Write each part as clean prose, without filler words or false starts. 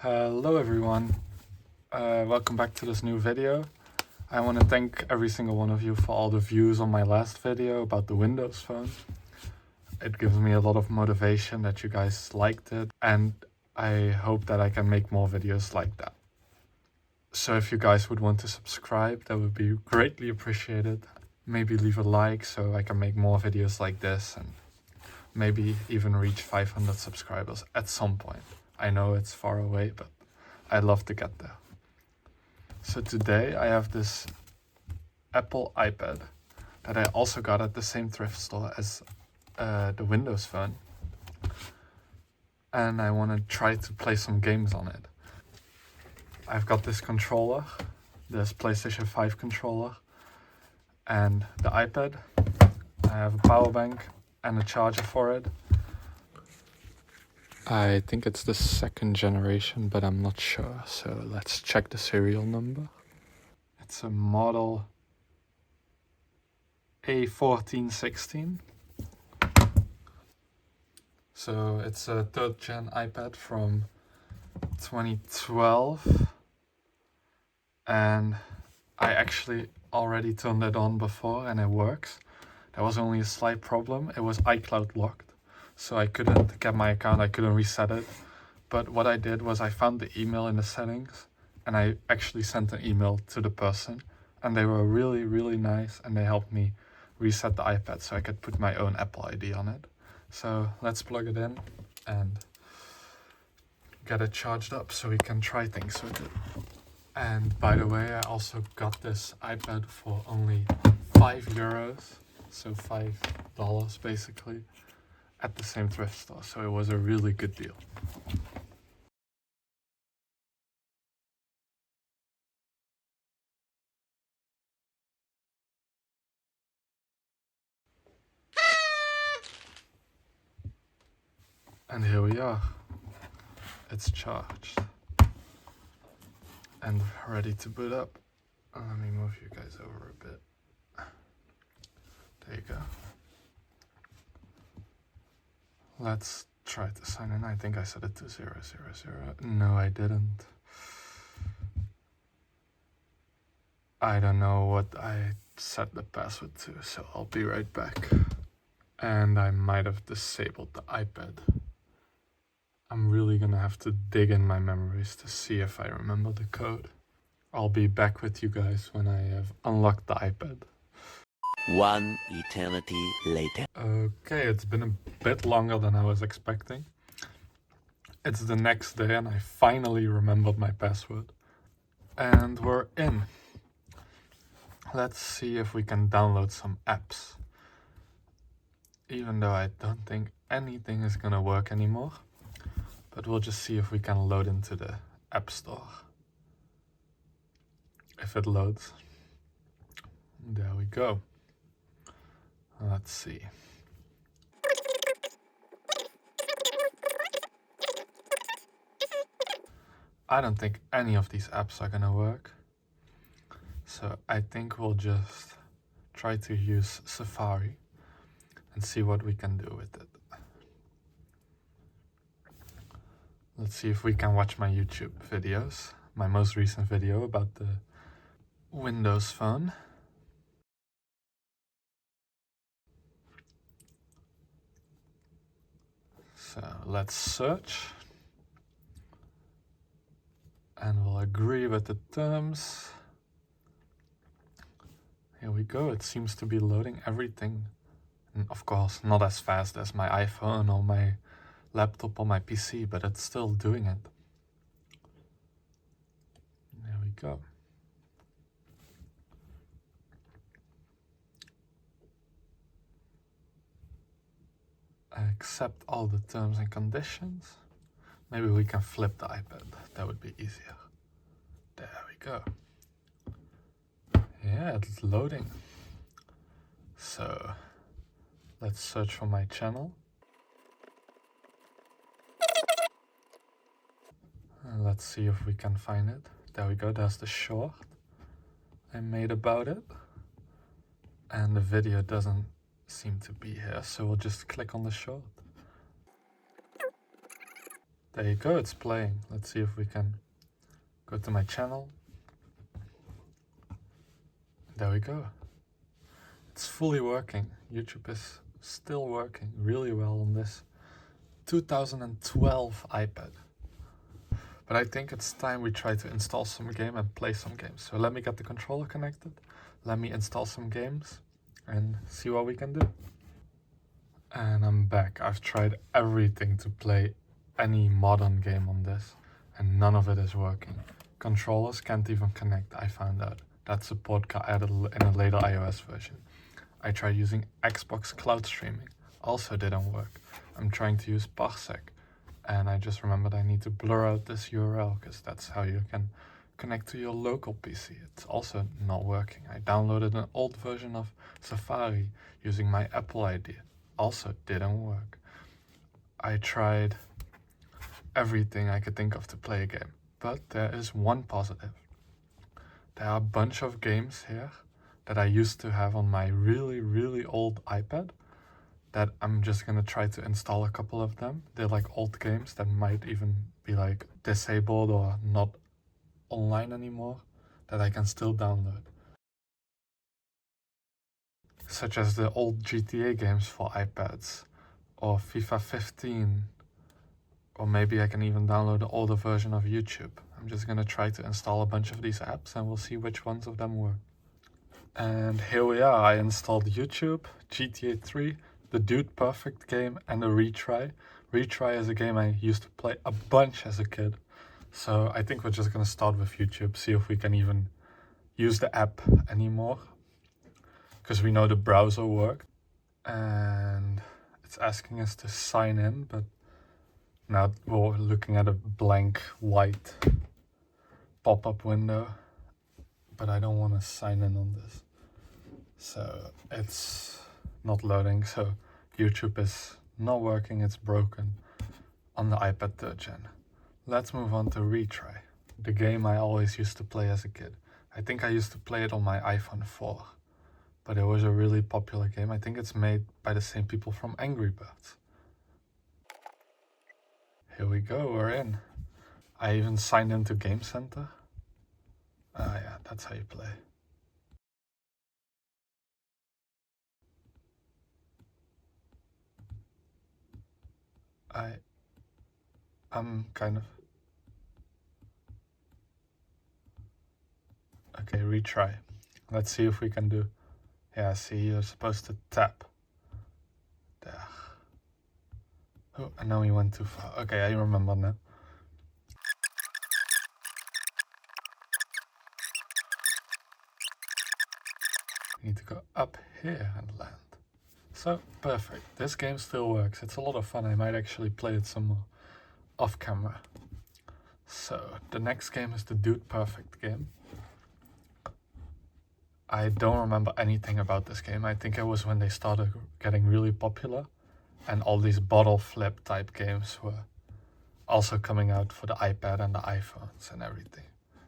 Hello everyone, welcome back to this new video. I want to thank every single one of you for all the views on my last video about the Windows Phone. It gives me a lot of motivation that you guys liked it, and I hope that I can make more videos like that. So if you guys would want to subscribe, that would be greatly appreciated. Maybe leave a like so I can make more videos like this and maybe even reach 500 subscribers at some point. I know it's far away, but I'd love to get there. So today I have this Apple iPad that I also got at the same thrift store as the Windows Phone. And I want to try to play some games on it. I've got this controller, this PlayStation 5 controller, and the iPad. I have a power bank and a charger for it. I think it's the second generation, but I'm not sure. So let's check the serial number. It's a model A1416. So it's a third gen iPad from 2012. And I actually already turned it on before and it works. There was only a slight problem. It was iCloud locked. So I couldn't get my account, I couldn't reset it. But what I did was I found the email in the settings and I actually sent an email to the person, and they were really, really nice and they helped me reset the iPad so I could put my own Apple ID on it. So let's plug it in and get it charged up so we can try things with it. And by the way, I also got this iPad for only €5, so $5 basically, at the same thrift store, so it was a really good deal. And here we are. It's charged and ready to boot up. Let me move you guys over a bit. There you go. Let's try to sign in. I think I set it to 000. No, I didn't. I don't know what I set the password to, so I'll be right back. And I might have disabled the iPad. I'm really gonna have to dig in my memories to see if I remember the code. I'll be back with you guys when I have unlocked the iPad. One eternity later. Okay, it's been a bit longer than I was expecting. It's the next day and I finally remembered my password. And we're in. Let's see if we can download some apps. Even though I don't think anything is gonna work anymore. But we'll just see if we can load into the App Store. If it loads. There we go. Let's see. I don't think any of these apps are gonna work. So I think we'll just try to use Safari and see what we can do with it. Let's see if we can watch my YouTube videos. My most recent video about the Windows Phone. So let's search. And we'll agree with the terms. Here we go. It seems to be loading everything. And of course, not as fast as my iPhone or my laptop or my PC, but it's still doing it. There we go. I accept all the terms and conditions. Maybe we can flip the iPad. That would be easier. There we go. Yeah, it's loading. So let's search for my channel. And let's see if we can find it. There we go, there's the short I made about it. And the video doesn't seem to be here, so we'll just click on the short. There you go, it's playing. Let's see if we can go to my channel. There we go. It's fully working. YouTube is still working really well on this 2012 iPad. But I think it's time we try to install some game and play some games. So let me get the controller connected. Let me install some games and see what we can do. And I'm back. I've tried everything to play any modern game on this and none of it is working. Controllers can't even connect, I found out. That support got added in a later iOS version. I tried using Xbox cloud streaming, also didn't work. I'm trying to use Parsec, and I just remembered I need to blur out this URL because that's how you can connect to your local PC. It's also not working. I downloaded an old version of Safari using my Apple ID, also didn't work. I tried everything I could think of to play a game, but there is one positive. There are a bunch of games here that I used to have on my really old iPad that I'm just gonna try to install a couple of them. They're like old games that might even be like disabled or not online anymore that I can still download. Such as the old GTA games for iPads or FIFA 15, or maybe I can even download the older version of YouTube. I'm just gonna try to install a bunch of these apps and we'll see which ones of them work. And here we are. I installed YouTube, GTA 3, the Dude Perfect game, and a Retry. Retry is a game I used to play a bunch as a kid. So I think we're just gonna start with YouTube, see if we can even use the app anymore. Because we know the browser worked. And it's asking us to sign in, but now we're looking at a blank white pop-up window. But I don't want to sign in on this. So it's not loading, so YouTube is not working, it's broken on the iPad 3rd gen. Let's move on to Retry, the game I always used to play as a kid. I think I used to play it on my iPhone 4, but it was a really popular game. I think it's made by the same people from Angry Birds. Here we go, we're in. I even signed into Game Center. Ah yeah, that's how you play. I'm kind of... Okay, retry. Let's see if we can do... Yeah, see, you're supposed to tap. There. Oh, and now we went too far. Okay, I remember now. We need to go up here and land. So, perfect. This game still works. It's a lot of fun. I might actually play it some more off camera. So, the next game is the Dude Perfect game. I don't remember anything about this game. I think it was when they started getting really popular and all these bottle flip type games were also coming out for the iPad and the iPhones and everything.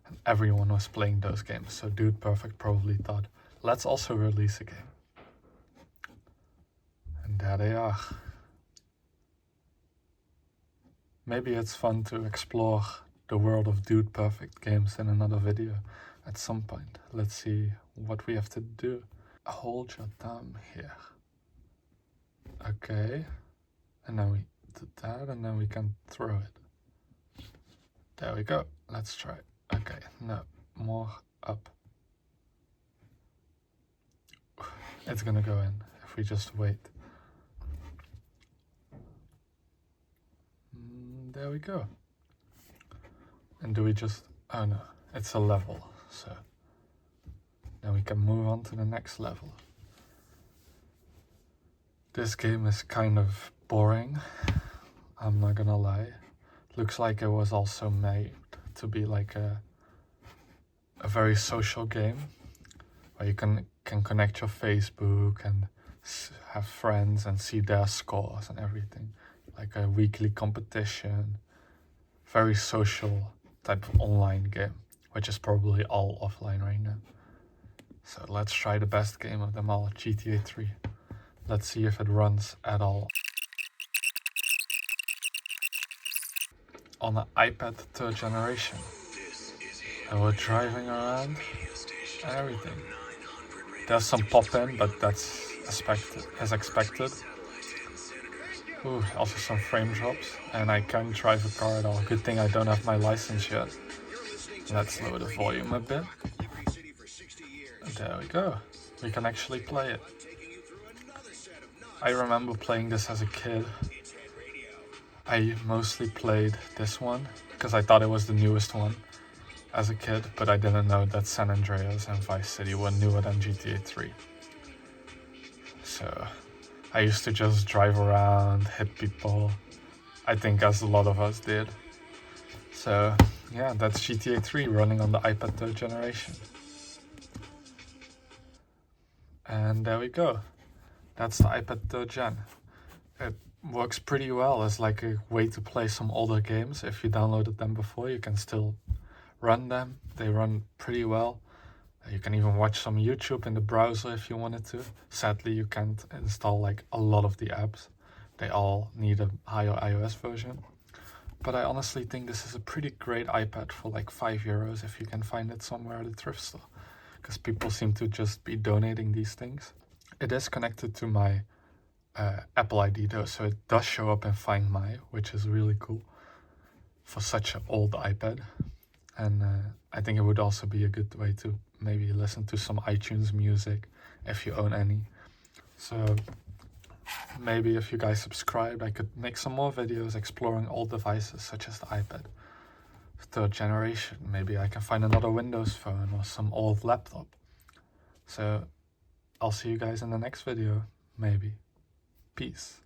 And everyone was playing those games. So Dude Perfect probably thought, let's also release a game. And there they are. Maybe it's fun to explore the world of Dude Perfect games in another video at some point. Let's see what we have to do. Hold your thumb here. Okay. And then we do that and then we can throw it. There we go. Let's try. Okay, no, more up. It's gonna go in if we just wait. There we go. And do we just... Oh no, it's a level, so... Then we can move on to the next level. This game is kind of boring, I'm not gonna lie. Looks like it was also made to be like a very social game where you can connect your Facebook and have friends and see their scores and everything. Like a weekly competition, very social type of online game, which is probably all offline right now. So let's try the best game of them all, GTA 3. Let's see if it runs at all. on an iPad 3rd generation. And we're driving around and everything. There's some pop-in, but that's as expected. Ooh, also some frame drops, and I can't drive a car at all. Good thing I don't have my license yet. Let's lower the volume a bit. There we go. We can actually play it. I remember playing this as a kid. I mostly played this one because I thought it was the newest one as a kid, but I didn't know that San Andreas and Vice City were newer than GTA 3. So I used to just drive around, hit people, I think as a lot of us did. So yeah, that's GTA 3 running on the iPad 3rd generation. And there we go. That's the iPad 3rd gen. It works pretty well as like a way to play some older games. If you downloaded them before, you can still run them. They run pretty well. You can even watch some YouTube in the browser if you wanted to. Sadly, you can't install like a lot of the apps. They all need a higher iOS version. But I honestly think this is a pretty great iPad for like €5 if you can find it somewhere at a thrift store. Because people seem to just be donating these things. It is connected to my Apple ID though, so it does show up in Find My, which is really cool for such an old iPad. And I think it would also be a good way to maybe listen to some iTunes music if you own any. So maybe if you guys subscribed, I could make some more videos exploring old devices such as the iPad 3rd generation. Maybe I can find another Windows phone or some old laptop. So I'll see you guys in the next video, maybe. Peace.